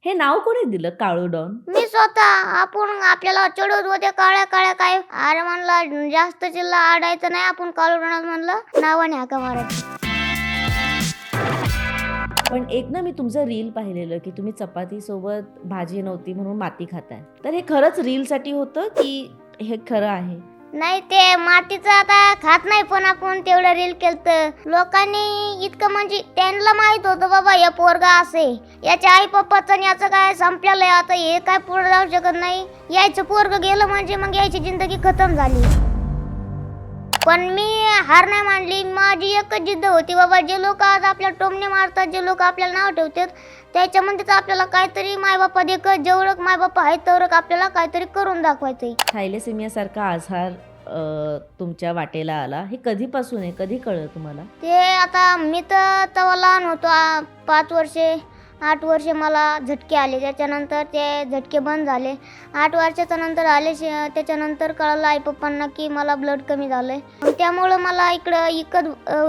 हे नाव कोणी दिलं काळू डॉन? मी स्वतः. आपण आपल्याला चिडवत होते काळ्या काळ्या काय. अरे म्हणलं जास्त चिल्ला आडायचं नाही, आपण काळूडणात म्हणलं नावाने हाका मारायची. पण एक ना मी तुमचं रील पाहिलेलं की तुम्ही चपाती सोबत भाजी नव्हती म्हणून माती खाताय. तर हे खरंच रील साठी होतं की हे खरं आहे? नाही, ते मातीचं आता खात नाही, पण आपण तेवढं रील केलं. लोकांनी इतकं म्हणजे त्यांना माहित होतं बाबा या पोरगा असे, याच्या आई पप्पाचं आणि याचं काय संपलेलं आहे, आता हे काय पुढे जाऊ शकत नाही. यायचं पोरग गेलं म्हणजे मग याची जिंदगी खतम झाली. पण मी हार नाही मानली. माझी एकच जिद्द होती बाबा, जे लोक आज आपल्या टोमणे मारतात, जे लोक आपल्याला नाव ठेवतात, त्याच्यामध्येच आपल्याला काहीतरी मायबापा देखत जेवढं मायबापा आहेत तेवढं आपल्याला काहीतरी करून दाखवायचंय. थॅलेसेमिया सारखा आजार तुमच्या वाटेला आला, हे कधीपासून आहे, कधी कळलं तुम्हाला? ते आता मी तर तेव्हा लहान होतो, 5 वर्षे 8 वर्षे मला झटके आले. त्याच्यानंतर ते झटके बंद झाले. 8 वर्षाच्या नंतर आले. त्याच्यानंतर कळलं आई पप्पांना की मला ब्लड कमी झालंय. त्यामुळं मला इकडं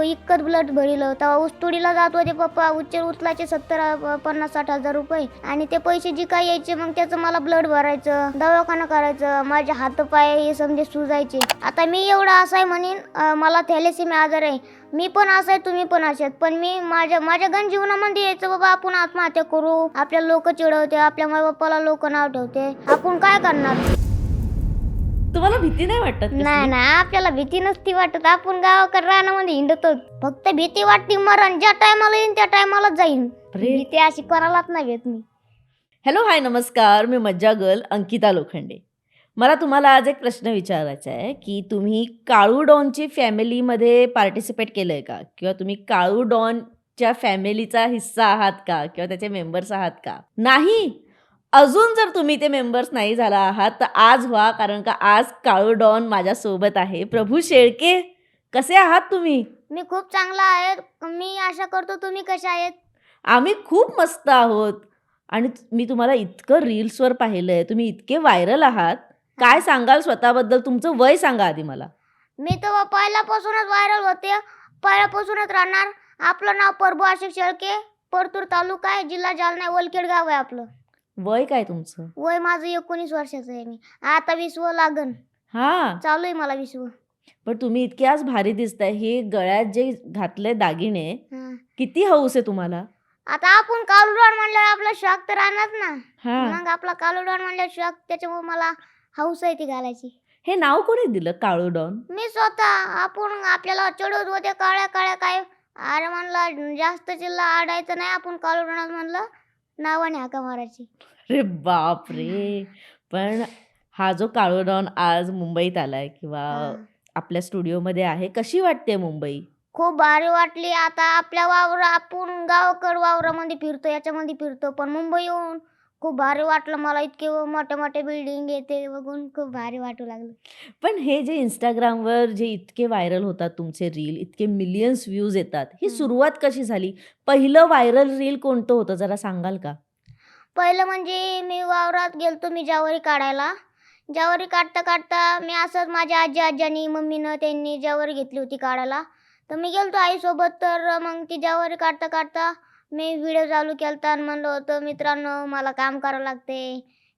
इकत ब्लड भरिलं. तेव्हा ऊसतोडीला जात होते पप्पा, उचलायचे 70-50-60 हजार रुपये, आणि ते पैसे जी काय यायचे मग त्याचं मला ब्लड भरायचं, दवाखाना करायचं, माझे हातपाय हे समजे सुजायचे. आता मी एवढा असाय म्हणेन, मला थॅलेसेमिया आजार आहे. मी पण असाय, तुम्ही पण असात, पण मी माझ्या गण जीवनामध्ये यायचं बाबा आपण आत्महत्या करू, आपल्या लोक चिडवते, आपल्या माय बाप्पाला लोक नाव ठेवते, आपण काय करणार? तुम्हाला भीती नाही वाटत कसली? नाही, आपल्याला भीती नसती वाटत. आपण गावाकडे रानामध्ये हिंडतो. फक्त भीती वाटते मरण ज्या टायमाला येईन त्या टायमालाच जाईन. भीती अशी करायलाच नाही येत मी. हॅलो, हाय, नमस्कार. मी मज्जा गर्ल अंकिता लोखंडे. मला तुम्हाला आज एक प्रश्न विचारायचा आहे की तुम्ही काळू डॉनची फॅमिलीमध्ये पार्टिसिपेट केलंय का, किंवा तुम्ही काळू डॉनच्या फॅमिलीचा हिस्सा आहात का, किंवा त्याचे मेंबर्स आहात का? नाही, अजून जर तुम्ही ते मेंबर्स नाही झाला आहात तर आज व्हा, कारण का आज काळू डॉन माझ्यासोबत आहे. प्रभू शेळके, कसे आहात तुम्ही? मी खूप चांगला आहे. मी आशा करतो तुम्ही कशा आहेत? आम्ही खूप मस्त आहोत. आणि मी तुम्हाला इतकं रील्सवर पाहिलंय, तुम्ही इतके व्हायरल आहात. काय सांगाल स्वतःबद्दल? तुमचं वय सांगा आधी मला. मी तर पहिल्यापासूनच व्हायरल होते, पहिल्यापासूनच राहणार. आपलं नाव प्रभू आशिष शेळके, परतूर तालुका आहे, जिल्हा जालना, वलखेड गाव आहे आपलं. वय काय तुमचं? वय माझं 19 वर्षाचं आहे. मी आता 20व लागन, हा, चालू आहे मला 20व. पण तुम्ही इतके आज भारी दिसताय. हे गळ्यात जे घातले दागिने, किती हौस आहे तुम्हाला? आता आपण कालुडॉन म्हणल्यावर आपला शॉक तर राहणार ना. हा, मग आपला कालुडॉन म्हणल्यावर शॉक, त्याच्यामुळे मला हौस आहे ती घालायची. हे नाव कोणी दिलं काळू डॉन? मी स्वतः. आपण आपल्याला चिडवत होते काळ्या काळ्या काय. अरे म्हणलं जास्त चिल्ला आडायचं नाही, आपण कालुडॉनात म्हणलं नावाने हाका मारायची. अरे बाप रे. पण हा जो काळू डॉन आज मुंबईत आलाय किंवा आपल्या स्टुडिओमध्ये आहे, कशी वाटते मुंबई? खूप भारी वाटली. आता आपल्या आपण गावाकड वावरामध्ये फिरतो, याच्यामध्ये फिरतो, पण मुंबई येऊन खूप भारी वाटलं मला. इतके मोठे मोठे बिल्डिंग येते बघून खूप भारी वाटू लागलं. पण हे जे इंस्टाग्रामवर जे इतके व्हायरल होतात तुमचे रील, इतके मिलियन्स व्ह्यूज येतात, ही सुरुवात कशी झाली? पहिलं व्हायरल रील कोणतं होतं, जरा सांगाल का? पहिलं म्हणजे मी वावरात गेलतो, मी ज्वारी काढायला. ज्वारी काढता काढता मी असंच माझ्या आजीनी मम्मीनं त्यांनी ज्वारी घेतली होती काढायला, तर मी गेलतो आईसोबत. तर मग ती ज्वारी काढता काढता मी व्हिडिओ चालू केलता आणि म्हणलं होतं, मित्रांनो मला काम करावं लागते,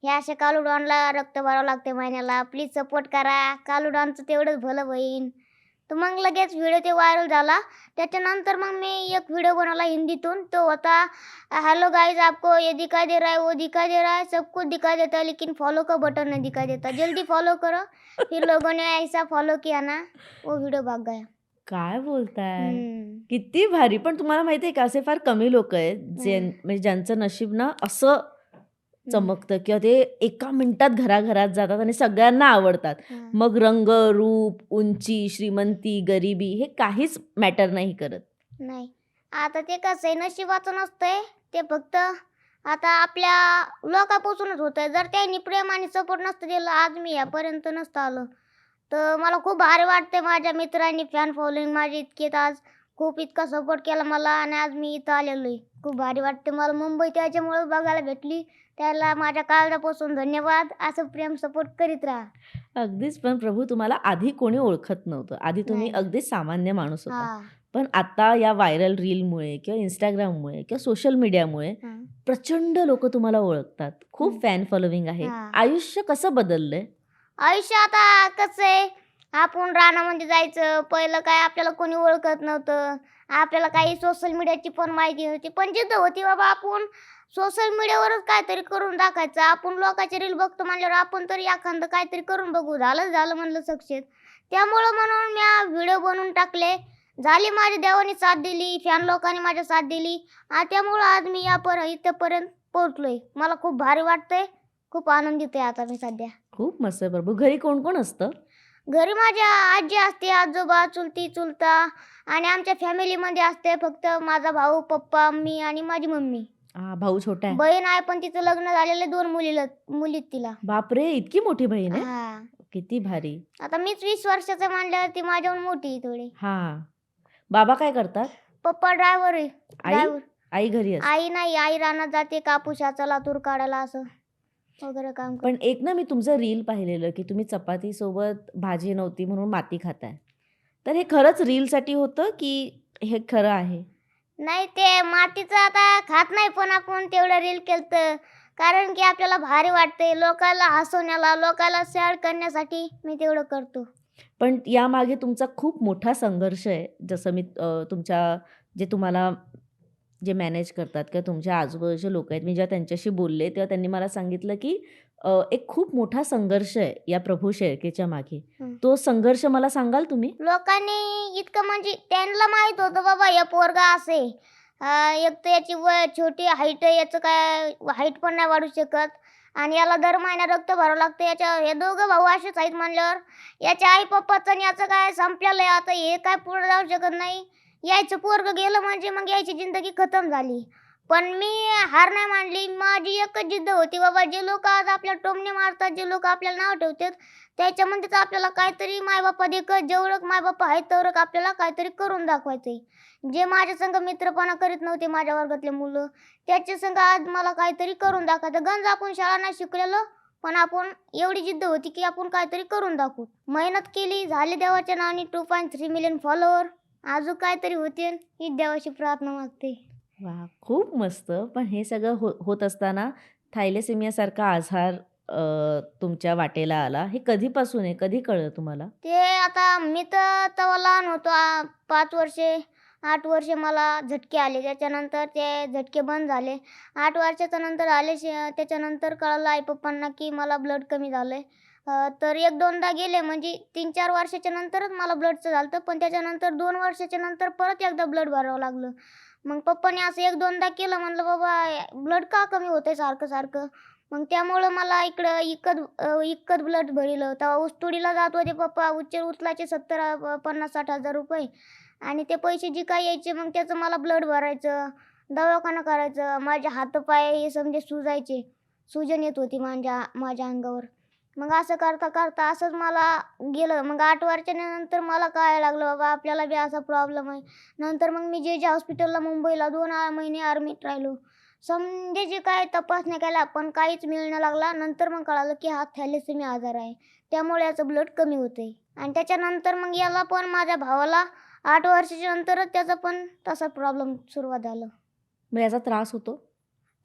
हे अशा कालुडॉनला रक्त भरावं लागते महिन्याला, प्लीज सपोर्ट करा, कालुडॉनचं तेवढंच भलं होईन. तर मग लगेच व्हिडिओ ते व्हायरल झाला. त्याच्यानंतर मग मी एक व्हिडिओ बनवला हिंदीतून. तो होता, हेलो गाइस, आपको ये दिखाई दे रहा है, वो दिखाई दे रहा है, सब कुछ दिखाई देता है, लेकिन फॉलो का बटन नहीं दिखाई देता, जल्दी फॉलो करो. फिर लोगों ने ऐसा फॉलो किया ना, वो व्हिडिओ भाग गया. काय बोलताय? किती भारी. पण तुम्हाला माहिती आहे का, असे फार कमी लोक आहेत म्हणजे ज्यांचं नशीब ना असं चमकतं किंवा ते एका मिनिटात घराघरात जातात आणि सगळ्यांना आवडतात. मग रंग, रूप, उंची, श्रीमंती, गरिबी हे काहीच मॅटर नाही करत. नाही, आता ते कसं आहे, नशिबाचं नसतंय ते, फक्त आता आपल्या लोकांपासूनच होतंय. जर त्यांनी प्रेम आणि सपोर्ट नसतं दिलं, आज मी यापर्यंत नसतं आलं. तर मला खूप भारी वाटते. माझ्या मित्रांनी फॅन फॉलोईंग माझी आज खूप इतका सपोर्ट केला मला, आणि आज मी इथं आलेलो आहे. खूप भारी वाटते मला. मुंबई त्याच्यामुळे बघायला भेटली, त्याला माझ्या काळजापासून धन्यवाद. असं प्रेम सपोर्ट करीत राहा. अगदीच. पण प्रभू, तुम्हाला आधी कोणी ओळखत नव्हतं, आधी तुम्ही नाही. अगदीच सामान्य माणूस होता. हा, पण आता या व्हायरल रीलमुळे किंवा Instagramमुळे किंवा सोशल मीडियामुळे हां. प्रचंड लोकं तुम्हाला ओळखतात. खूप हं. फॅन फॉलोविंग आहे. हां. आयुष्य कसं बदललंय? आयुष्य आता कसं आहे, आपण रानामध्ये जायचं. पहिलं काय आपल्याला कोणी ओळखत नव्हतं. आपल्याला काही सोशल मीडियाची पण माहिती नव्हती. पण जिद्द होती बाबा आपण सोशल मीडियावरच काहीतरी करून दाखवायचं. आपण लोकांचे रील बघतो म्हणल्यावर आपण तरी एखादं काहीतरी करून बघू. झालं म्हणलं सक्सेस. त्यामुळं म्हणून मी व्हिडिओ बनवून टाकले. झाली माझ्या देवाने साथ दिली, फॅन लोकांनी माझ्या साथ दिली. त्यामुळं आज मी इथपर्यंत पोहोचलोय. मला खूप भारी वाटतंय. खूप आनंदित आहे आता मी सध्या. खूप मस्त प्रभू. घरी कोण-कोण असतं? घरी माझ्या आजी असते, आजोबा, चुलती, चुलता आणि आमच्या फॅमिलीमध्ये असते फक्त माझा भाऊ, पप्पा, मी आणि माझी मम्मी. भाऊ छोटा आहे. बहीण आहे पण तिचं लग्न झालेलं आहे. 2 मुली आहेत तिला. बापरे! इतकी मोठी बहीण आहे? हां. किती भारी. आता मीच 20 वर्षाचं म्हणल्यावर ती माझ्याहून मोठी आहे थोडी. हां. बाबा काय करतात? पप्पा ड्रायव्हर आहे. आई? ड्रायव्हर. आई घरी असते. आई नाही, आई रानात जाते कापूसाचा तूर काढायला असं वगैरे काम करते. पण एक ना मी तुमचं रील पाहिलेलं, की तुम्ही चपातीसोबत भाजी नव्हती म्हणून माती खाताय. तर हे खरंच रीलसाठी होतं, की हे खरं आहे? नाही ते मातीचं आता खात नाही पण आपण तेवढं रील केलतं. कारण की आपल्याला भारी वाटतंय. लोकाला हसवण्याला, लोकाला सॅड करण्यासाठी मी तेवढं करतो. पण यामागे तुमचा खूप मोठा संघर्ष आहे. जसं मी तुमच्या जे तुम्हाला जे मॅनेज करतात किंवा तुमच्या आजूबाजूचे लोकं आहेत, मी जेव्हा त्यांच्याशी बोलले, तेव्हा त्यांनी मला सांगितलं, की एक खूप मोठा संघर्ष आहे या प्रभू शेळकेच्या मागे. हं. तो संघर्ष मला सांगाल तुम्ही? लोकांनी इतकं म्हणजे त्यांना माहीत होतं बाबा हे पोरगा असं आहे. एक तर याची छोटी हाईट आहे, याचं काय हाईट पण नाही वाढू शकत आणि याला दर महिना रक्त भरावं लागतं. हे दोघं भाऊ असेच आहेत म्हणल्यावर याच्या आई-पप्पाचं आणि याचं काय संपलेलं आहे. आता हे काय पुढे जाऊ शकत नाही. यायचं पोरगं गेलं म्हणजे मग याची जिंदगी खतम झाली. पण मी हार नाही मानली. माझी एकच जिद्द होती बाबा जे लोकं आज आपल्याला टोमणे मारतात, जे लोकं आपल्याला नाव ठेवतात, त्याच्यामध्येच आपल्याला काहीतरी मायबापादेखत जेवढं मायबाप आहेत तेवढं आपल्याला काहीतरी करून दाखवायचंय. जे माझ्या संग मित्रपणा करीत नव्हते माझ्या वर्गातले मुलं, त्याच्या संग आज मला काहीतरी करून दाखवायचं. गंज आपण शाळा नाही शिकलेलो, पण आपण एवढी जिद्द होती की आपण काहीतरी करून दाखवू. मेहनत केली, झाले देवाच्या नावाने 2.3 मिलियन फॉलोवर. अजून काहीतरी होतील हीच देवाची प्रार्थना मागते. वाह! खूप मस्त. पण हे सगळं होत असताना थॅलेसेमियासारखा आजार तुमच्या वाटेला आला. हे कधीपासून आहे? कधी कळलं तुम्हाला? ते आता मी तर तेव्हा लहान होतो. 5 वर्षे, 8 वर्षे मला झटके आले. त्याच्यानंतर ते झटके बंद झाले. 8 वर्षाच्या नंतर आले त्याच्यानंतर कळालं आई-पप्पांना की मला ब्लड कमी झालंय. तर 1-2दा गेले म्हणजे 3-4 वर्षाच्या नंतरच मला ब्लडचं झालं होतं. पण त्याच्यानंतर 2 वर्षाच्या नंतर परत एकदा ब्लड भरावं लागलं. मग पप्पांनी असं 1-2दा केलं. म्हणलं, "बाबा ब्लड का कमी होतंय सारखं-सारखं?" मग त्यामुळं मला इकडं इकत ब्लड भरिलं. तेव्हा ऊसतोडीला जात होते पप्पा. उचलायचे 50-60 हजार रुपये आणि ते पैसे जे काही यायचे मग त्याचं मला ब्लड भरायचं, दवाखाना करायचं. माझे हातपाय हे समजे सुजायचे. सुजन येत होती माझ्या अंगावर. मग असं करता असंच मला गेलं. मग 8 वर्षानंतर मला कळायला लागलं बाबा आपल्याला बी असा प्रॉब्लेम आहे. नंतर मग मी जे हॉस्पिटलला मुंबईला 2 महिने ॲडमिट राहिलो. समजे जे काय तपासण्या केल्या पण काहीच मिळू लागला. नंतर मग कळालं की हा थॅलेसेमिया आजार आहे. त्यामुळे याचं ब्लड कमी होतंय आणि त्याच्यानंतर मग याला पण माझ्या भावाला 8 वर्षाच्या नंतरच त्याचा पण तसा प्रॉब्लेम सुरुवात झाला. मग याचा त्रास होतो?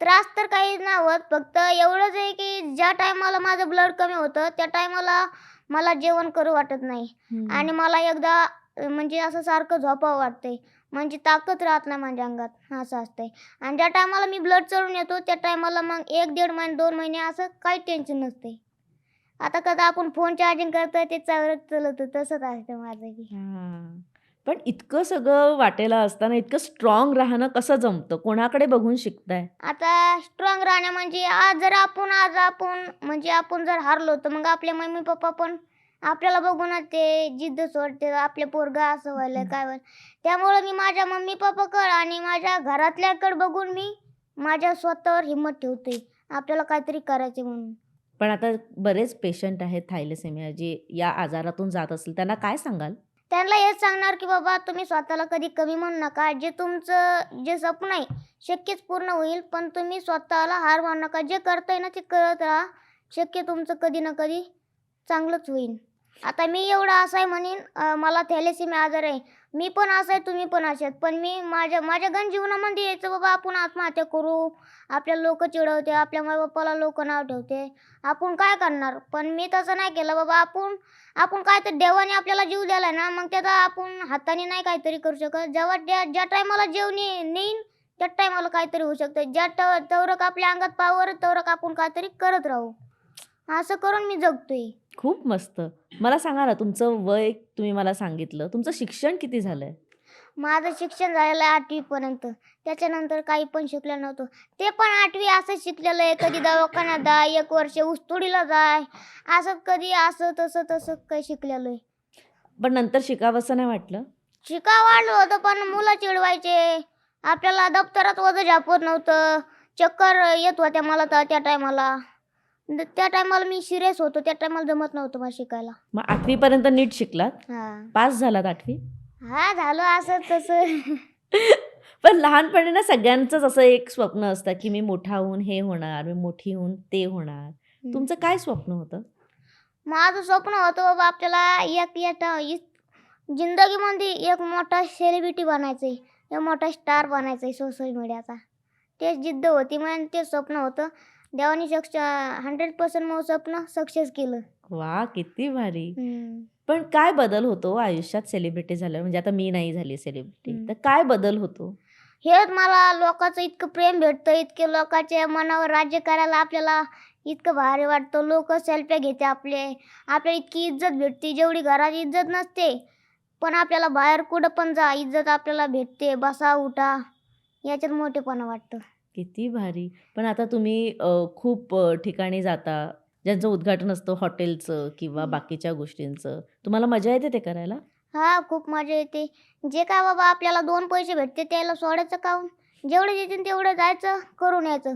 त्रास तर काही नाही होत. फक्त एवढंच आहे की ज्या टायमाला माझं ब्लड कमी होतं, त्या टायमाला मला जेवण करू वाटत नाही आणि मला एकदा म्हणजे असं सारखं झोपावं वाटतंय. म्हणजे ताकद राहत नाही माझ्या अंगात, असं असतंय. आणि ज्या टायमाला मी ब्लड चढून येतो, त्या टायमाला मग 1-1.5 महिने, 2 महिने असं काही टेन्शन नसते. आता कसं आपण फोन चार्जिंग करतोय ते चालतं तसंच असतं माझं बी. हां. पण इतकं सगळं वाटेला असताना इतकं स्ट्राँग राहणं कसं जमतं? कोणाकडे बघून शिकताय? आता स्ट्राँग राहणं म्हणजे आज आपण म्हणजे आपण जर हारलो, तर मग आपले मम्मी-पप्पा पण आपल्याला बघूनच ते जिद्द सोडते. आपले पोरगं असं व्हायलंय, काय व्हायलंय. त्यामुळे मी माझ्या मम्मी-पप्पाकडे आणि माझ्या घरातल्याकडे बघून मी माझ्या स्वतःवर हिंमत ठेवते. आपल्याला काहीतरी करायचे म्हणून. पण आता बरेच पेशंट आहेत थॅलेसेमिया जे या आजारातून जात असतील, त्यांना काय सांगाल? त्यांना हेच सांगणार की बाबा तुम्ही स्वतःला कधी कमी म्हणू नका. जे तुमचं जे स्वप्न आहे शक्यच पूर्ण होईल. पण तुम्ही स्वतःला हार मानू नका. जे करताय ना ते करत राहा. शक्य तुमचं कधी ना कधी चांगलंच होईल. आता मी एवढं असं आहे म्हणेन मला थॅलेसेमिया आजार आहे. मी पण असं आहे, तुम्ही पण असे आहेत. पण मी माझ्या माझ्या गण जीवनामध्ये यायचं बाबा आपण आत्महत्या करू, आपल्याला लोकं चिडवते, आपल्या आई-बापाला लोकं नाव ठेवते. आपण काय करणार? पण मी तसं नाही केलं बाबा. आपण आपण काय तर देवाने आपल्याला जीव दिलाय ना, मग त्याचा आपण हाताने नाही काहीतरी करू शकत. जेव्हा ज्या टायमाला जीव नेईन, त्याच टायमाला काहीतरी होऊ शकतं. तवरक आपल्या अंगात पॉवर आहे, तवरक आपण काहीतरी करत राहू. असं करून मी जगतोय. खूप मस्त. मला सांगा ना, तुमचं वय तुम्ही मला सांगितलं. तुमचं शिक्षण किती झालंय? माझं शिक्षण झालेलं आहे 8वी पर्यंत. त्याच्यानंतर काही पण शिकलं नव्हतं. ते पण 8वी असंच शिकलेलं आहे. कधी दवाखान्यात जा, 1 वर्ष ऊसतोडीला जाय. असंच कधी असं तसं तसं काही शिकलेलो आहे. पण नंतर शिकावसं नाही वाटलं? शिकावं वाटलं होतं पण मुलं चिडवायचे. आपल्याला दप्तरात वजन झापत नव्हतं. चक्कर येत होत्या मला तर त्या टायमाला. त्या टायमाला मी सिरियस होतो. त्या टायमाला जमत नव्हतं मला शिकायला. मग 8वी पर्यंत नीट शिकलात? हां. पास झालात 8वी? हां, झालं असं तसं. पण लहानपणी ना सगळ्यांचंच असं एक स्वप्न असतं, की मी मोठा होऊन हे होणार, मी मोठी होऊन ते होणार. तुमचं काय स्वप्न होतं? माझं स्वप्न होतं बाबा आपल्याला जिंदगीमध्ये एक मोठा सेलिब्रिटी बनायचंय. एक मोठा स्टार बनायचंय सोशल मीडियाचा. तेच जिद्द होती मग तेच स्वप्न होतं. देवाने 100% मग स्वप्न सक्सेस केलं. वाह! किती भारी. हं. पण काय बदल होतो आयुष्यात सेलिब्रिटी झाल्यावर? म्हणजे आता मी नाही झाली सेलिब्रिटी, हं. तर काय बदल होतो? हेच मला लोकांचं इतकं प्रेम भेटतं, इतके लोकांच्या मनावर राज्य करायला आपल्याला इतकं भारी वाटतं. लोकं सेल्फ्या घेते आपल्याला इतकी इज्जत भेटते, जेवढी घरात इज्जत नसते. पण आपल्याला बाहेर कुठं पण जा, इज्जत आपल्याला भेटते. बसा, उठा, याच्यात मोठेपणा वाटतं. किती भारी. पण आता तुम्ही खूप ठिकाणी जाता, ज्यांचं उद्घाटन असतं हॉटेलचं किंवा बाकीच्या गोष्टींचं. तुम्हाला मजा येते ते करायला? हां, खूप मजा येते. जे काय बाबा आपल्याला 2 पैसे भेटते त्याला सोडायचं काहून? जेवढे देतील तेवढं जायचं, करून यायचं.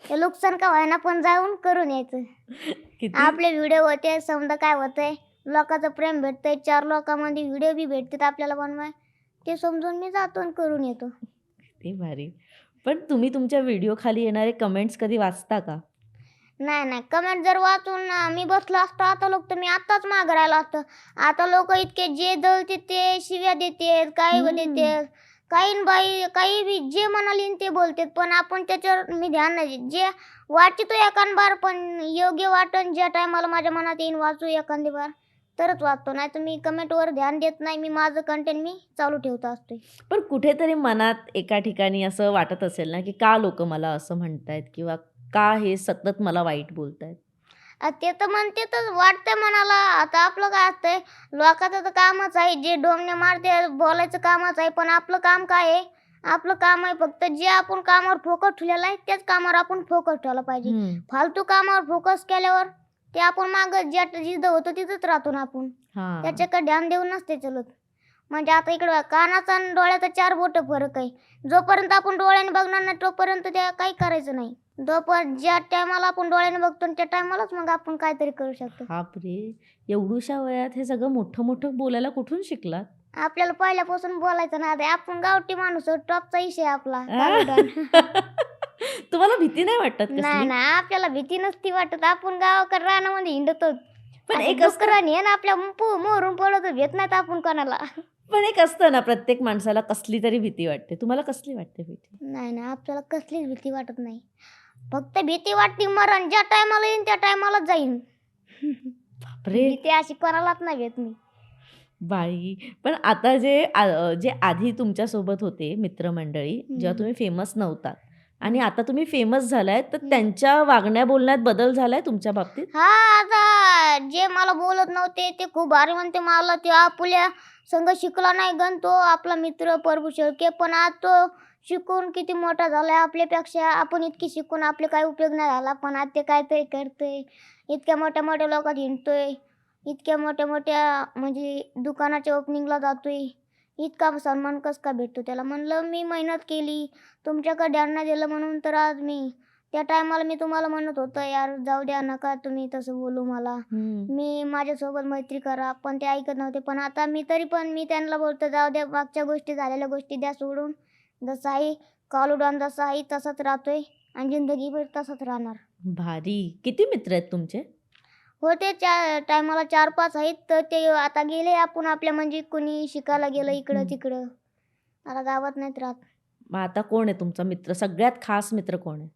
ते नुकसान का होईना पण जाऊन करून यायचं. किती आपले व्हिडिओ होते, समजा काय होतंय, लोकांचं प्रेम भेटतंय, 4 लोकांमध्ये व्हिडिओ बी भेटतात आपल्याला बनवाय. ते समजून मी जातो आणि करून येतो. किती भारी. पण तुम्ही तुमच्या व्हिडिओखाली येणारे कमेंट्स कधी वाचता का? नाही. कमेंट जर वाचून मी बसलो असतो आता लोक तर मी आत्ताच मागं राहिलो असतो. आता लोकं इतके जे जळतात ते शिव्या देतात, काही देतात. काही न बाई काही बी जे म्हणालीन ते बोलतात. पण आपण त्याच्यावर मी ध्यान नाही देत. जे वाचितो एखाद बार पण योग्य वाटन ज्या टायमाला माझ्या मनात येईन वाचू एखादी बार तरच वाचतो. नाहीतर मी कमेंटवर ध्यान देत नाही. मी माझं कंटेंट मी चालू ठेवत असते. पण कुठेतरी मनात एका ठिकाणी असं वाटत असेल ना, की का लोकं मला असं म्हणतायत किंवा का हे सतत मला वाईट बोलतायत? ते तर म्हणतातच वाटतंय मनाला. आता आपलं काय असतंय, लोकांचं तर कामच आहे, जे डोंगणे मारते बोलायचं कामच आहे. पण आपलं काम काय आहे? आपलं काम आहे फक्त जे आपण कामावर फोकस ठेवलेला आहे, त्याच कामावर आपण फोकस ठेवला पाहिजे. हं. फालतू कामावर फोकस केल्यावर ते आपण मागं जिथं होतो तिथंच राहतो ना आपण. हां. त्याच्याकडे ध्यान देऊन नसते चलत. म्हणजे आता इकडं कानाचा आणि डोळ्याचा 4 बोटं फरक आहे. जोपर्यंत आपण डोळ्याने बघणार नाही तोपर्यंत ते काही करायचं नाही. ज्या टायमाला आपण डोळ्याने बघतो त्या टायमालाच मग आपण काहीतरी करू शकतो. बापरे! एवढुशा वयात हे सगळं मोठं-मोठं बोलायला कुठून शिकलात? आपल्याला पहिल्यापासून बोलायचं नाद आहे. आपण गावठी माणूस आहोत. टॉपचा विषय आहे आपला आ? कालवदान. तुम्हाला भीती नाही वाटत नाही, कसली? आपल्याला भीती नसती वाटत. आपण गावाकडे रानामध्ये हिंडतो. पण असे एक असतं डुकरं नेन आपल्या मोहरून पडत भेट नाहीत आपण कोणाला. पण एक असतं ना, प्रत्येक माणसाला कसली तरी भीती वाटते. तुम्हाला कसली वाटते भीती? नाही, आपल्याला कसलीच भीती वाटत नाही. फक्त भीती वाटते मरण. ज्या टायमाला येईन त्या टायमालाच जाईन. बापरे! भीती अशी कोणालाच नाही भेट मी. बाई! पण आता जे आधी तुमच्यासोबत होते मित्रमंडळी, जेव्हा तुम्ही फेमस नव्हतात आणि आता तुम्ही फेमस झालात, तर त्यांच्या वागण्या बोलण्यात बदल झालाय तुमच्या बाबतीत? हां, आता जे मला बोलत नव्हते ते खूप भारी म्हणते मला ते आपुल्या संग शिकला नाही गण तो आपला मित्र प्रभू शेळके. पण आज तो शिकून किती मोठा झालाय आपल्यापेक्षा. आपण इतकी शिकून आपले काही उपयोग नाही झाला. पण आज ते काहीतरी करतोय. इतक्या मोठ्या-मोठ्या लोकात हिंडतोय. इतक्या मोठ्या-मोठ्या म्हणजे दुकानाच्या ओपनिंगला जातोय. इतका सन्मान कसं काय भेटतो त्याला? म्हणलं मी मेहनत केली. तुमच्याकडे ध्यान नाही दिलं म्हणून तर आज मी त्या टायमाला मी तुम्हाला म्हणत होतं, "यार जाऊ द्या, नका तुम्ही तसं बोलू मला. हं. मी माझ्यासोबत मैत्री करा." पण ते ऐकत नव्हते. पण आता मी तरी पण मी त्यांना बोलतो, "जाऊ द्या, मागच्या गोष्टी झालेल्या गोष्टी द्या सोडून. जसं आहे कालूदान जसा आहे तसाच राहतोय आणि जिंदगीभर तसाच राहणार." भारी. किती मित्र आहेत तुमचे? होते त्या टायमाला 4-5 आहेत, तर ते आता गेले आपण आपल्या म्हणजे कोणी शिकायला गेलं इकडं तिकडं. आता गावात नाहीत राहत. मग आता कोण आहे तुमचा मित्र? सगळ्यात खास मित्र कोण आहे?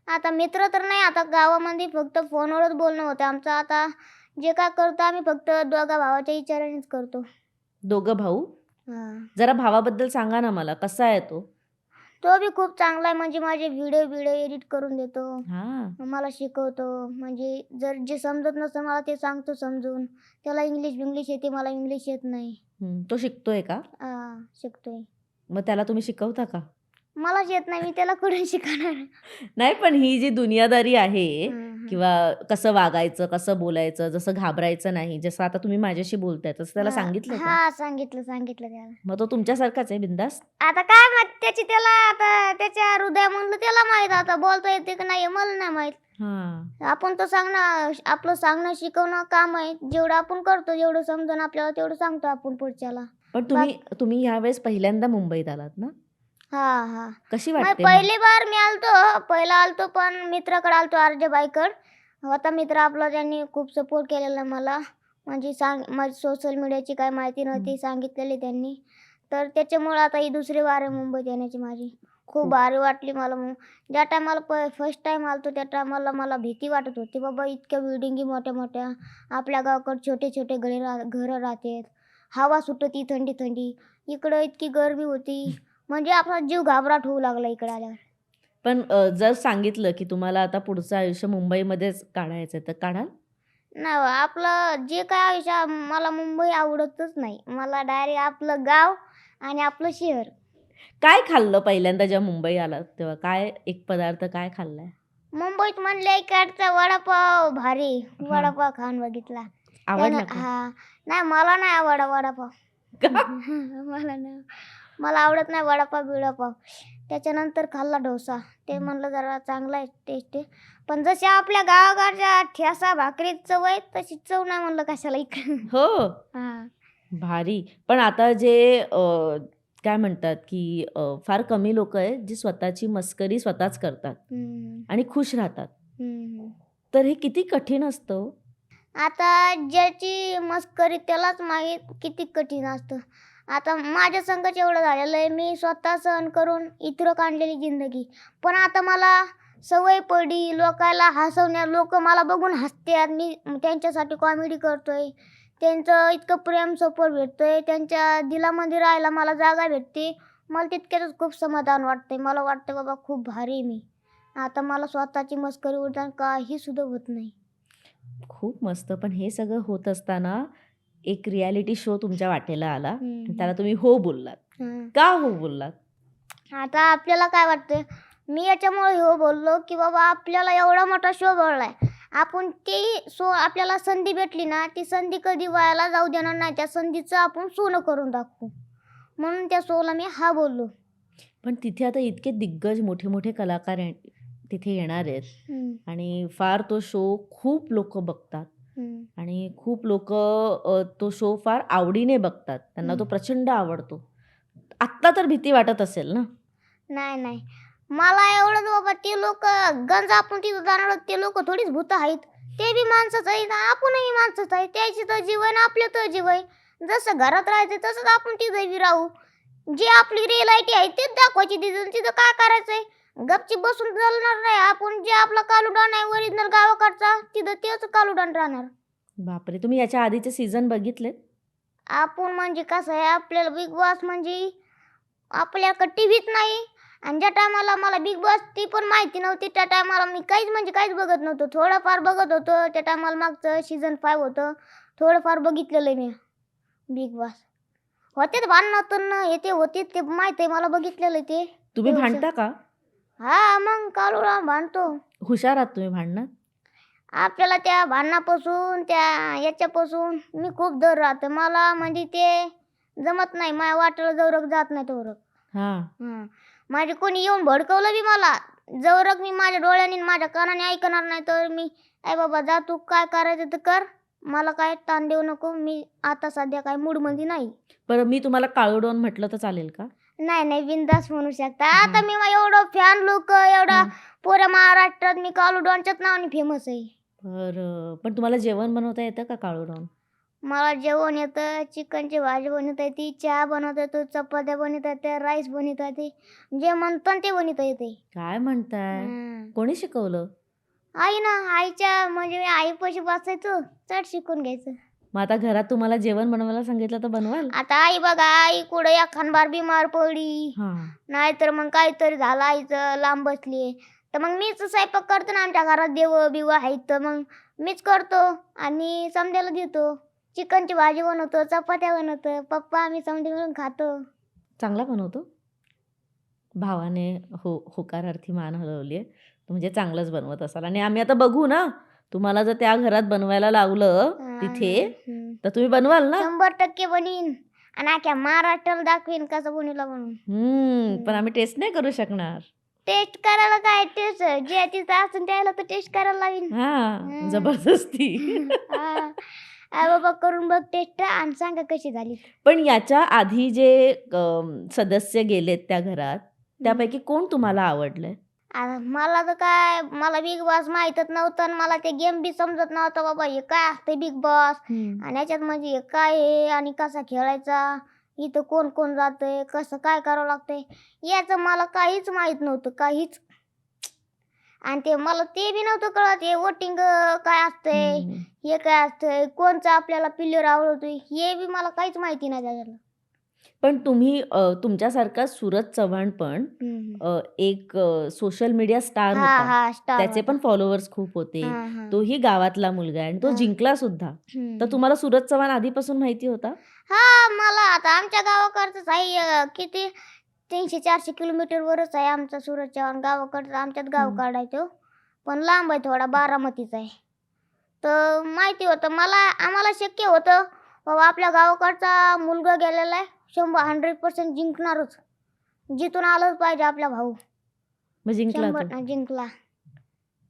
आता मित्र तर नाही, आता गावामध्ये फक्त फोनवरच बोलणं होतं आमचं. आता जे काय करतो आम्ही फक्त दोघा भावाच्या विचारानेच करतो. दोघं भाऊ? हां. जरा भावाबद्दल सांगा ना मला, कसा आहे तो? तो बी खूप चांगला आहे, म्हणजे माझे व्हिडिओ एडिट करून देतो. हां. मला शिकवतो. म्हणजे जर जे समजत नसतं मला ते सांगतो समजून. त्याला इंग्लिश येते, मला इंग्लिश येत नाही. तो शिकतोय का? शिकतोय. मग त्याला तुम्ही शिकवता का? मलाच येत नाही, मी त्याला कुठून शिकवणार? नाही, पण ही जी दुनियादारी आहे हं. किंवा कसं वागायचं, कसं बोलायचं, जसं घाबरायचं नाही, जसं आता तुम्ही माझ्याशी बोलताय तसं त्याला सांगितलंय का? सांगितलं त्याला. मग तो तुमच्यासारखाच आहे बिनधास्त? आता काय माहीत त्याला आता त्याच्या हृदयामधलं त्याला माहीत, आता बोलता येते की नाही मला नाही माहीत. हां. आपण तर आपलं सांगणं शिकवणं काम आहे. जेवढं आपण करतो, जेवढं समजून आपल्याला तेवढं सांगतो आपण पुढच्याला. पण तुम्ही ह्यावेळेस पहिल्यांदा मुंबईत आलात ना? हां. कशी मग वाटते पहिली बार मी पहिला आलतो पण मित्राकडे आलतो आर्यबाईकडं. होता मित्र आपला, त्यांनी खूप सपोर्ट केलेला मला. म्हणजे माझी सोशल मीडियाची काही माहिती नव्हती, सांगितलेली त्यांनी. तर त्याच्यामुळं आता ही दुसरी वार आहे मुंबईत येण्याची माझी. खूप भारी वाटली मला. ज्या टायमाला फर्स्ट टाईम आलतो त्या टायमाला मला भीती वाटत होती. बाबा इतक्या बिल्डिंगी मोठ्या-मोठ्या. आपल्या गावाकडे छोटे-छोटे घरं राहतात. हवा सुटती थंडी. इकडं इतकी गरमी होती. म्हणजे आपला जीव घाबराट होऊ लागला इकडे आल्यावर. पण जर सांगितलं की तुम्हाला आता पुढचं आयुष्य मुंबईमध्येच काढायचं तर काढाल? नाही बा, आपलं जे काय आयुष्य मला मुंबई आवडतच नाही. मला डायरेक्ट आपलं गाव आणि आपलं शहर. काय खाल्लं पहिल्यांदा जेव्हा मुंबई आलात तेव्हा? काय एक पदार्थ काय खाल्लाय? मुंबईत म्हणले इकडचा वडापाव भारी. हां. वडापाव खाऊन बघितला. आवडला का? नाही मला नाही आवडत वडापाव. का? मला नाही. मला आवडत नाही वडापाव-बिडापाव. त्याच्यानंतर खाल्ला डोसा. ते म्हणलं जरा चांगला आहे, टेस्टी. पण जशी आपल्या गावाकडच्या ठेचा भाकरीची चव आहे तशी चव नाही म्हणलं कशाला इकडं. हो. हां. भारी. पण आता जे काय म्हणतात की फार कमी लोकं आहेत जी स्वतःची मस्करी स्वतःच करतात आणि खुश राहतात. तर हे किती कठीण असतं हो? आता ज्याची मस्करी त्यालाच माहीत किती कठीण असतं. आता माझ्या संगच एवढं झालेलं आहे. मी स्वतः सहन करून इथं काढलेली जिंदगी. पण आता मला सवय पडली लोकाला हसवण्यात. लोकं मला बघून हसतात. मी त्यांच्यासाठी कॉमेडी करतोय. त्यांचं इतकं प्रेम सपोर्ट भेटतोय. त्यांच्या दिलामध्ये राहायला मला जागा भेटते. मला तितक्यातच खूप समाधान वाटतंय. मला वाटतं बाबा खूप भारी आहे मी. आता मला स्वतःची मस्करी उडताना काही सुद्धा होत नाही. खूप मस्त. पण हे सगळं होत असताना एक रिॲलिटी शो तुमच्या वाटेला आला आणि त्याला तुम्ही हो बोललात. का हो बोललात? आता आपल्याला काय वाटतं, मी याच्यामुळे हो बोललो की बाबा आपल्याला एवढा मोठा शो बोललाय. आपण ती आपल्याला संधी भेटली ना, ती संधी कधी वायाला जाऊ देणार नाही. त्या संधीचं आपण सोनं करून दाखवू. म्हणून त्या शोला मी हा बोललो. पण तिथे आता इतके दिग्गज मोठे-मोठे कलाकार तिथे येणार आहेत आणि फार तो शो खूप लोकं बघतात आणि खूप लोकं तो शो फार आवडीने बघतात. त्यांना तो प्रचंड आवडतो. आत्ता तर भीती वाटत असेल ना? नाही. मला एवढंच बाबा, ते लोकं गंज आपण तिथं जाणार आहोत, ते लोकं थोडीच भूतं आहेत. ते बी माणसंच आहेत, आपणही माणसंच आहे. त्याची तर जीव आहे ना आपलं तर जीव आहे. जसं घरात राहायचं तसंच आपण तिथं बी राहू. जी आपली रिअॅलिटी आहे तेच दाखवायची तिथं. तिथं काय करायचंय? गपचीप बसून चालणार नाही. आपण जे आपला कालुडान आहे ओरिजिनल गावाकडचा, तिथं तेच कालुडान राहणार. बापरे! तुम्ही याच्या आधीचे सीझन बघितलेत? आपण म्हणजे कसं आहे, आपल्याला बिग बॉस म्हणजे आपल्याकडे टीव्हीच नाही. आणि ज्या टायमाला मला बिग बॉस ती पण माहिती नव्हती, त्या टायमाला मी काहीच बघत नव्हतो. थोडंफार बघत होतो. त्या टायमाला मागचं सीझन 5 होतं. थोडंफार बघितलेलं आहे मी बिग बॉस. होतेच भांडणं हे ते होते, ते माहिती आहे मला, बघितलेलं आहे ते. तुम्ही भांडता का? मग कालूराम भांडतो. हुशार आहात तुम्ही भांडणात? आपल्याला त्या भांडणापासून त्या याच्यापासून मी खूप दूर राहते. मला म्हणजे ते जमत नाही. माझ्या वाटेला जवरक जात नाही तोवरक. हां. माझे कोणी येऊन भडकवलं बी मला, जवरक मी माझ्या डोळ्यांनी माझ्या कानाने ऐकणार नाही तर मी आई बाबा जा, तू काय करायचं तर कर, मला काय ताण देऊ नको. मी आता सध्या काय मूडमध्ये नाही. बरं, मी तुम्हाला काळूडॉन म्हटलं तर चालेल का? नाही बिनधास्त म्हणू शकता. आता मी एवढं फॅन लोक एवढा पुऱ्या महाराष्ट्रात मी कालूडॉनच्याच नावाने फेमस आहे. बरं. पण तुम्हाला जेवण बनवता येतं का काळू डॉन? मला जेवण येतं, चिकनची भाजी बनवता येते, चहा बनवता येतो, चपात्या बनवता येते, राईस बनवता येते. जे म्हणतं ते बनवता येते. काय म्हणताय? हं. कोणी शिकवलं? आई ना, आईच्या म्हणजे मी आईपाशी बसायचो, चट शिकून घ्यायचं. मग आता घरात तुम्हाला जेवण बनवायला सांगितलं तर बनवाल? आता आई बघा, आई कुठं एखादबार बिमार पडली, हां. नाहीतर मग काहीतरी झालं आईचं, लांब बसली, तर मग मीच स्वयंपाक करतो ना. आमच्या घरात देव-बिव आहेत, तर मग मीच करतो आणि समद्याला देतो. चिकनची भाजी बनवतो, चपात्या बनवतो. पप्पा, आम्ही समधी मिळून खातो. चांगला बनवतो? भावाने होकारार्थी मान हलवली आहे. म्हणजे चांगलंच बनवत असाल आणि आम्ही आता बघू ना, तुम्हाला जर त्या घरात बनवायला लावलं तिथे, हं. तर तुम्ही बनवाल ना? 100% बनवीन आणि अख्ख्या महाराष्ट्राला दाखवीन कसं बनवलं म्हणून. पण आम्ही टेस्ट नाही करू शकणार. टेस्ट करायला काय टेस्ट, जे तिथं असून त्याला तर टेस्ट करायला लावीन. हां, जबरदस्ती. हां. बाबा करून बघ टेस्ट आणि सांगा कशी झाली. पण याच्या आधी जे सदस्य गेलेत त्या घरात, त्यापैकी कोण तुम्हाला आवडलंय? मला तर काय, मला बिग बॉस माहीतच नव्हतं आणि मला ते गेम बी समजत नव्हतं. बाबा हे काय असते बिग बॉस आणि याच्यात म्हणजे हे काय आहे आणि कसा खेळायचा, इथं कोण कोण जातंय, कसं काय करावं लागतंय, याचं मला काहीच माहीत नव्हतं, काहीच. आणि ते मला ते बी नव्हतं कळत, हे वोटिंग काय असतंय, हं. हे काय असतंय, कोणचं आपल्याला प्लेयर आवडतोय, हे बी मला काहीच माहिती नाही त्याच्यातलं. पण तुम्ही तुमच्यासारखा सूरज चव्हाण पण एक सोशल मीडिया स्टार हां, होता. हां. स्टार त्याचे होता. पण फॉलोअर्स खूप होते. हां, हां. तोही गावातला मुलगा आहे आणि तो हां. जिंकला सुद्धा. तर हं. तुम्हाला सूरज चव्हाण आधीपासून माहिती होता? हां, मला आता आमच्या गावाकडचंच आहे. किती 300-400 किलोमीटरवरच आहे आमचं सूरज चव्हाण गावाकडचं. आमच्याच गावाकडं आहे तो. पण लांब आहे थोडा, बारामतीचा आहे. तर माहिती होतं मला, आम्हाला शक्य होतं बाबा आपल्या गावाकडचा मुलगा गेलेला आहे, 100% जिंकणारच. जिथून आलंच पाहिजे आपला भाऊ. मग जिंकला तो. 100 जिंकला.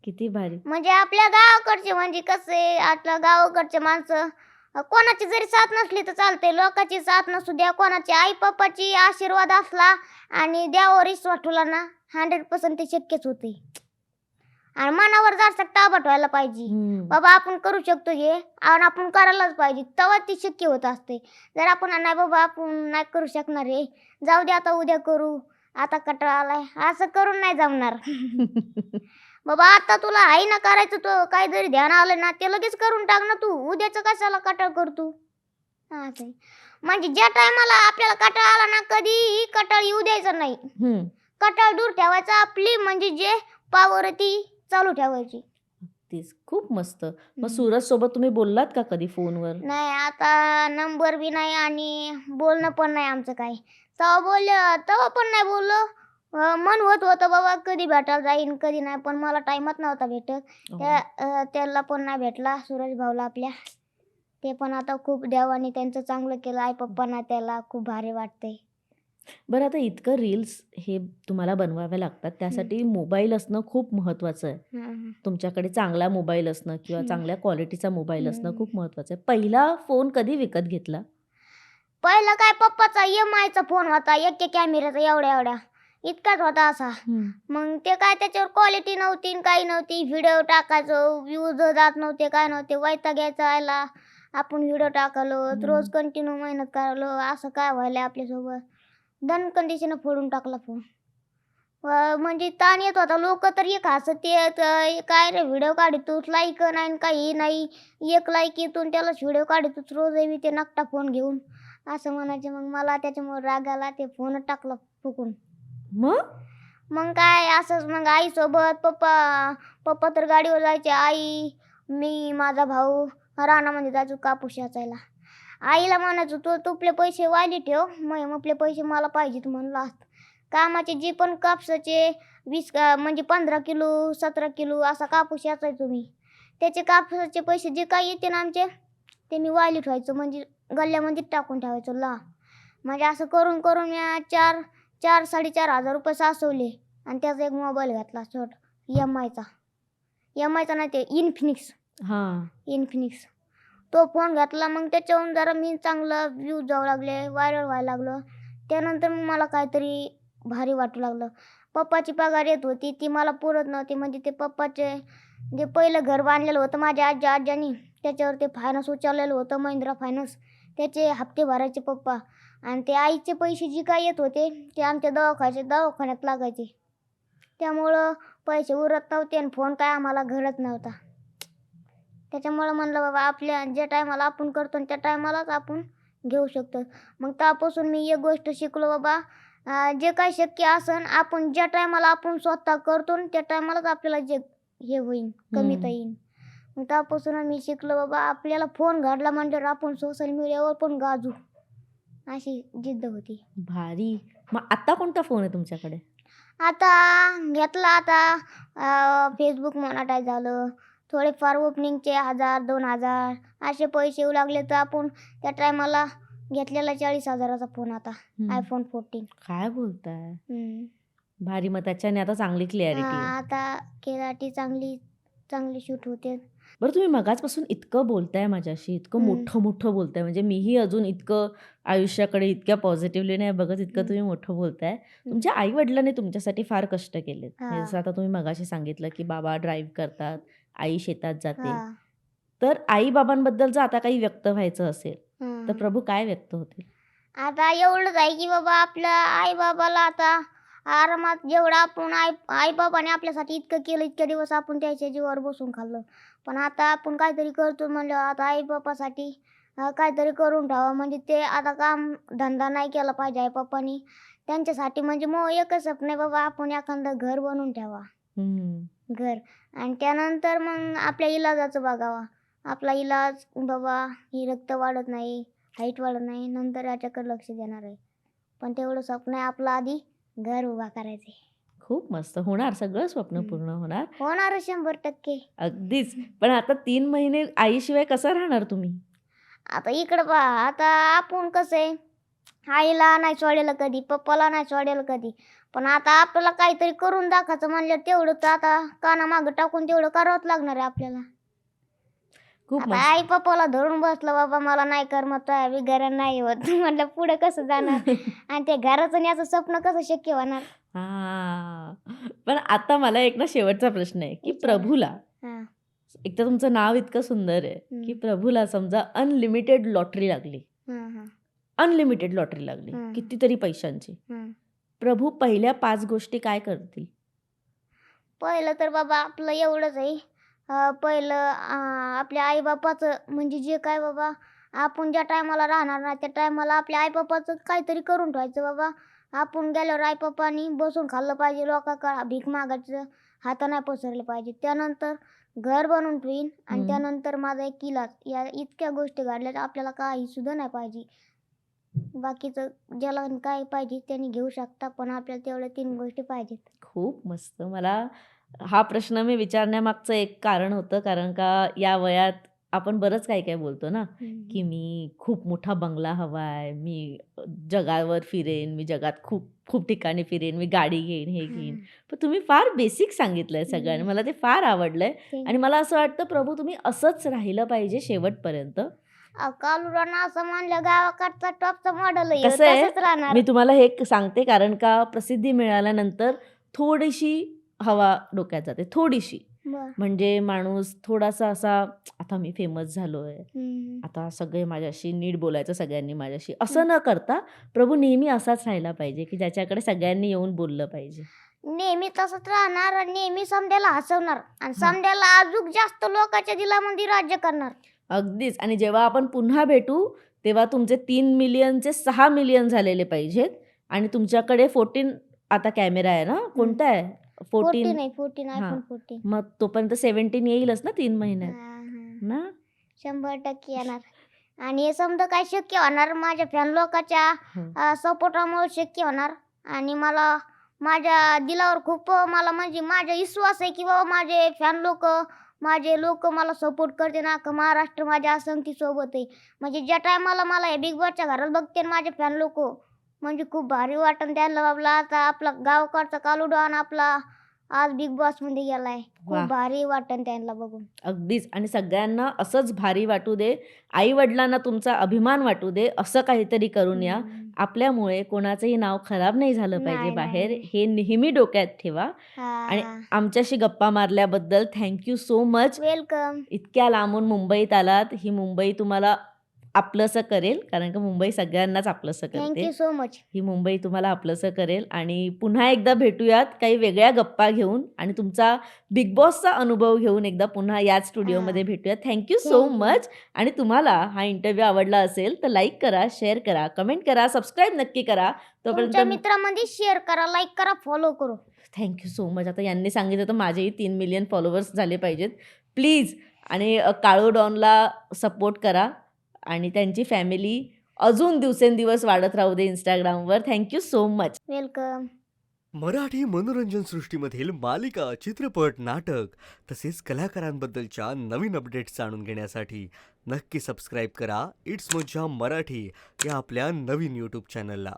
किती भारी. म्हणजे आपल्या गावाकडचे म्हणजे कसे, आपल्या गावाकडचे माणसं कोणाची जरी साथ नसली तर चालते, लोकांची साथ नसू द्या, कोणाची आई पप्पाची आशीर्वाद असला आणि देवावर विश्वास ठेवला ना, 100% ते शक्यच होते. आणि मनावर जास्त ताबट व्हायला पाहिजे. हं. बाबा आपण करू शकतो हे आणि आपण करायलाच पाहिजे, तेव्हा ते शक्य होत असते. जर आपण नाही बाबा आपण नाही करू शकणार हे, जाऊ दे आता उद्या करू, आता कंटाळा आलाय, असं करून नाही जमणार. बाबा आता तुला आहे ना करायचं, तो काहीतरी ध्यान आलं ना ते लगेच करून टाक ना तू, उद्याचं कशाला कटाळ करतो. असं आहे. म्हणजे ज्या टायमाला आपल्याला कटाळ आला ना, कधीही कटाळ येऊ द्यायचा नाही. हं. कटाळ दूर ठेवायचा, आपली म्हणजे जे पावर ती चालू ठेवायची. तेच. खूप मस्त. मग सूरज सोबत तुम्ही बोललात का कधी फोनवर? नाही आता नंबर बी नाही आणि बोलणं पण नाही आमचं काही. तेव्हा पण नाही बोललो. मन होत होतं बाबा कधी भेटायला जाईन, कधी नाही, पण मला टाईमच नव्हता भेटत. त्याला पण नाही भेटला सूरज भाऊला आपल्या. ते पण आता खूप देवाने त्यांचं चांगलं केलं. आई पप्पांना त्याला खूप भारी वाटतंय. बरं आता इतकं रील्स हे तुम्हाला बनवावे लागतात, त्यासाठी मोबाईल असणं खूप महत्त्वाचं आहे. हं, हं. तुमच्याकडे चांगला मोबाईल असणं किंवा हं. चांगल्या क्वालिटीचा मोबाईल असणं हं. खूप महत्त्वाचं आहे. पहिला फोन कधी विकत घेतला? पहिलं काय पप्पाचा EMIचा फोन होता, एक कॅमेऱ्याचा एवढ्या-एवढ्या. इतकाच होता असा. मग ते काय त्याच्यावर क्वालिटी नव्हती आणि काही नव्हती. व्हिडिओ टाकायचो, व्ह्यूज जात नव्हते, काय नव्हते. वैताग यायचा यायला. आपण व्हिडिओ टाकलो, रोज कंटिन्यू मेहनत करायलो. असं काय व्हायलंय आपल्यासोबत. दणकंदिशीनं फोडून टाकला फोन. म्हणजे ताण येत होता. लोकं तर एक हसतेत, काय रे व्हिडिओ काढतोस, लाईक नाही आणि काही नाही. एक लाईक येतून त्यालाच व्हिडिओ काढतोस रोज मी ते नकटा फोन घेऊन. असं म्हणायचे. मग मला त्याच्यामुळे राग आला. ते फोनच टाकला फुकून. मग? मग काय असंच मग आईसोबत पप्पा तर गाडीवर जायचे. आई, मी, माझा भाऊ रानामध्ये जायचो कापूस वेचायला. आईला म्हणायचो तू तुपले पैसे वाली ठेव, मग आपले पैसे मला पाहिजेत म्हणलं असतं. कामाचे जे पण कापसाचे 20 म्हणजे 15 किलो 17 किलो असा कापूस वेचायचो मी. त्याचे कापसाचे पैसे जे काही येते ना आमचे, ते मी वाली ठेवायचो, म्हणजे गल्ल्यामध्येच टाकून ठेवायचो म्हणजे असं करून करून मी 4,000-4,500 रुपये साचवले आणि त्याचा एक मोबाईल घेतला EMIचा. EMIचा नाही ते इन्फिनिक्स. हां. इन्फिनिक्स. तो फोन घेतला. मग त्याच्यावरून जरा मी चांगलं व्ह्यूज जाऊ लागले, व्हायरल व्हायला लागलं. त्यानंतर मग मला काहीतरी भारी वाटू लागलं. पप्पाची पगार येत होती ती मला पुरत नव्हती. म्हणजे ते पप्पाचे जे पहिलं घर बांधलेलं होतं माझ्या आजी-आज्यांनी, त्याच्यावर ते फायनान्स उचललेलं होतं महिंद्रा फायनान्स. त्याचे हप्ते भरायचे पप्पा आणि ते आईचे पैसे जे काही येत होते ते आमच्या दवाखान्यात लागायचे. त्यामुळं पैसे उरत नव्हते आणि फोन काय आम्हाला घडत नव्हता. त्याच्यामुळं म्हणलं बाबा आपल्या ज्या टायमाला आपण करतो त्या टायमालाच आपण घेऊ शकतो. मग तेव्हापासून मी एक गोष्ट शिकलो बाबा, जे काही शक्य असन आपण ज्या टायमाला आपण स्वतः करतो त्या टायमालाच आपल्याला जे हे होईन, कमीता येईन. मग तेव्हापासून मी शिकलो बाबा आपल्याला फोन घडला म्हटल्यावर आपण सोशल मीडियावर पण गाजू, अशी जिद्द होती. भारी. मग आता कोणता फोन आहे तुमच्याकडे? आता घेतला फेसबुक मॉनिटाईज झालं. थोडेफार ओपनिंगचे 1000-2000 असे पैसे येऊ लागले तर आपण त्या टायमाला घेतलेला 40,000चा फोन आता iPhone 14. काय बोलताय? हम्म. भारी. मग त्याच्याने आता चांगली क्लॅरिटी आहे. आता क्लॅरिटी चांगली शूट होते. बरं, तुम्ही मगाचपासून इतकं बोलताय माझ्याशी, इतकं मोठं मोठं बोलताय, म्हणजे मीही अजून इतकं आयुष्याकडे इतक्या पॉझिटिव्हली नाही बघत, इतकं तुम्ही मोठं बोलताय. तुमच्या आई वडिलांनी तुमच्यासाठी फार कष्ट केलेत. म्हणजे जसं आता तुम्ही मगाशी सांगितलं की बाबा ड्राईव्ह करतात, आई शेतात जाते. तर आई बाबांबद्दल जर आता काही व्यक्त व्हायचं असेल तर प्रभू काय व्यक्त होतील? आता एवढंच आहे की बाबा आपल्या आई बाबाला आता आरामात जेवढं आपण आई बाबाने आपल्यासाठी इतकं केलं, इतके दिवस आपण त्याच्या जीवावर बसून खाल्लं. पण आता आपण काहीतरी करतो म्हणलं आता आई बापासाठी काहीतरी करून ठेवावं. म्हणजे ते आता काम धंदा नाही केला पाहिजे आई बापानी त्यांच्यासाठी. म्हणजे मग एकच स्वप्न आहे बाबा आपण एखादं घर बनवून ठेवा, घर. आणि त्यानंतर मग आपल्या इलाजाचं बघावा. आपला इलाज बाबा ही रक्त वाढत नाही, हाईट वाढत नाही, नंतर याच्याकडे लक्ष देणार आहे. पण तेवढं स्वप्न आहे आपलं आधी घर उभा करायचे. खूप मस्त. होणार, सगळं स्वप्न पूर्ण होणार. होणार 100%. अगदीच. पण आता 3 महिने आईशिवाय कसं राहणार तुम्ही? आता इकडं पहा, आता आपण कसं आहे आईला नाही सोडेल कधी, पप्पाला नाही सोडेल कधी. पण आता आपल्याला काहीतरी करून दाखवायचं म्हणलं तेवढं तर आता कानामागं टाकून तेवढं करावंच लागणार आहे आपल्याला. खूप आता मस्त. आई पप्पाला धरून बसलं बाबा मला नाही करमत, तुझ्या बिगाऱ्या नाही होत. म्हटलं पुढं कसं जाणार आणि ते घराचं आणि याचं स्वप्न कसं शक्य होणार? पण आता मला एक ना शेवटचा प्रश्न आहे की प्रभूला, एक तर तुमचं नाव इतकं सुंदर आहे की प्रभूला समजा अनलिमिटेड लॉटरी लागली, अनलिमिटेड लॉटरी लागली कितीतरी पैशांची, प्रभू पहिल्या 5 गोष्टी काय करतील? पहिलं तर बाबा आपलं एवढंच आहे, पहिलं आपल्या आईबापाचं म्हणजे जे काय बाबा आपण ज्या टायमाला राहणार ना त्या टायमाला आपल्या आईबापाचं काहीतरी करून ठेवायचं बाबा. आपण गेल्यावर आईबापानी बसून खाल्लं पाहिजे, लोकांकडे भीक मागायचं हात नाही पसरले पाहिजे. त्यानंतर घर बनवून ठेवीन आणि त्यानंतर माझा एक इलाज. या इतक्या गोष्टी घडल्या तर आपल्याला काही सुद्धा नाही पाहिजे. बाकीचं ज्याला काय पाहिजे त्यांनी घेऊ शकता, पण आपल्याला तेवढ्या 3 गोष्टी पाहिजेत. खूप मस्त. मला हा प्रश्न मी विचारण्यामागचं एक कारण होतं, कारण का या वयात आपण बरंच काही काही बोलतो ना की मी खूप मोठा बंगला हवा आहे, मी जगावर फिरेन, मी जगात खूप खूप ठिकाणी फिरेन, मी गाडी घेईन, हे घेईन. पण तुम्ही फार बेसिक सांगितलंय सगळ्यांनी, मला ते फार आवडलंय आणि मला असं वाटतं प्रभू तुम्ही असंच राहिलं पाहिजे शेवटपर्यंत. कालुराना असं म्हणलं गावाकडचा टॉपचं मॉडेल कसं आहे, तसंच राहणार. मी तुम्हाला हे सांगते कारण का प्रसिद्धी मिळाल्यानंतर थोडीशी हवा डोक्यात जाते, थोडीशी. म्हणजे माणूस थोडासा असा आता मी फेमस झालोय, आता सगळे माझ्याशी नीट बोलायचं सगळ्यांनी माझ्याशी, असं न करता प्रभू नेहमी असाच राहिला पाहिजे की ज्याच्याकडे सगळ्यांनी येऊन बोललं पाहिजे. नेहमी तसंच राहणार आणि नेहमी समद्याला हसवणार आणि समद्याला अजून जास्त लोकांच्या दिलामध्ये राज्य करणार. अगदीच. आणि जेव्हा आपण पुन्हा भेटू तेव्हा तुमचे 3 मिलियनचे 6 मिलियन झालेले पाहिजेत आणि तुमच्याकडे 14 आता कॅमेरा आहे ना, कोणता आहे? 14 iPhone 14. मग तोपर्यंत 17 येईलच ना 3 महिन्यात ना? 100% येणार. आणि हे समजा काय शक्य होणार माझ्या फॅन लोकांच्या सपोर्टामुळे शक्य होणार. आणि मला माझ्या दिलावर खूप मला म्हणजे माझा विश्वास आहे की बाबा माझे लोक मला सपोर्ट करते ना, महाराष्ट्र माझ्या असंख्य सोबत आहे. म्हणजे ज्या टायमाला मला हे बिग बॉसच्या घरात बघते माझे फॅन लोक, म्हणजे खूप भारी वाटण त्यांना बाबला आता आपला गावकडचा कालू डॉन आपला आज बिग बॉसमध्ये गेलाय. खूप वाह! भारी वाटन त्यांना बघून. अगदीच आणि सगळ्यांना असंच भारी वाटू दे. आई-वडिलांना तुमचा अभिमान वाटू दे. असं काहीतरी करून या. आपल्यामुळे कोणाचंही नाव खराब नाही झालं पाहिजे नाही, नाही, बाहेर. नाही. हे नेहमी डोक्यात ठेवा आणि हां. आमच्याशी गप्पा मारल्याबद्दल thank you so much. Welcome. इतक्या लांबून मुंबईत आलात. ही मुंबई तुम्हाला आपलंसं करेल कारण की मुंबई सगळ्यांनाच आपलंसं थँक करते. You so much. ही मुंबई तुम्हाला आपलंसं करेल आणि पुन्हा एकदा भेटूयात काही वेगळ्या गप्पा घेऊन आणि तुमचा बिग बॉसचा अनुभव घेऊन एकदा पुन्हा याच स्टुडिओमध्ये हां. भेटूयात. Thank you so thank you. Much. आणि तुम्हाला हा इंटरव्ह्यू आवडला असेल तर लाईक करा, शेअर करा, कमेंट करा, सबस्क्राईब नक्की करा. तुमच्या तोपर्यंत मित्रामध्ये शेअर करा, लाईक करा, फॉलो करू. Thank you so much. आता यांनी सांगितलं तर माझेही 3 मिलियन फॉलोवर्स झाले पाहिजेत. प्लीज आणि काळू डॉनला सपोर्ट करा आणि त्यांची फॅमिली अजून दिवसेंदिवस वाढत राहू दे Instagramवर. Thank you so much. Welcome. Marathi मनोरंजन सृष्टीमधील मालिका, चित्रपट, नाटक तसेच कलाकारांबद्दलच्या नवीन अपडेट्स जाणून घेण्यासाठी नक्की सबस्क्राईब करा इट्स मज्जा मराठी या आपल्या नवीन यूट्यूब चॅनलला.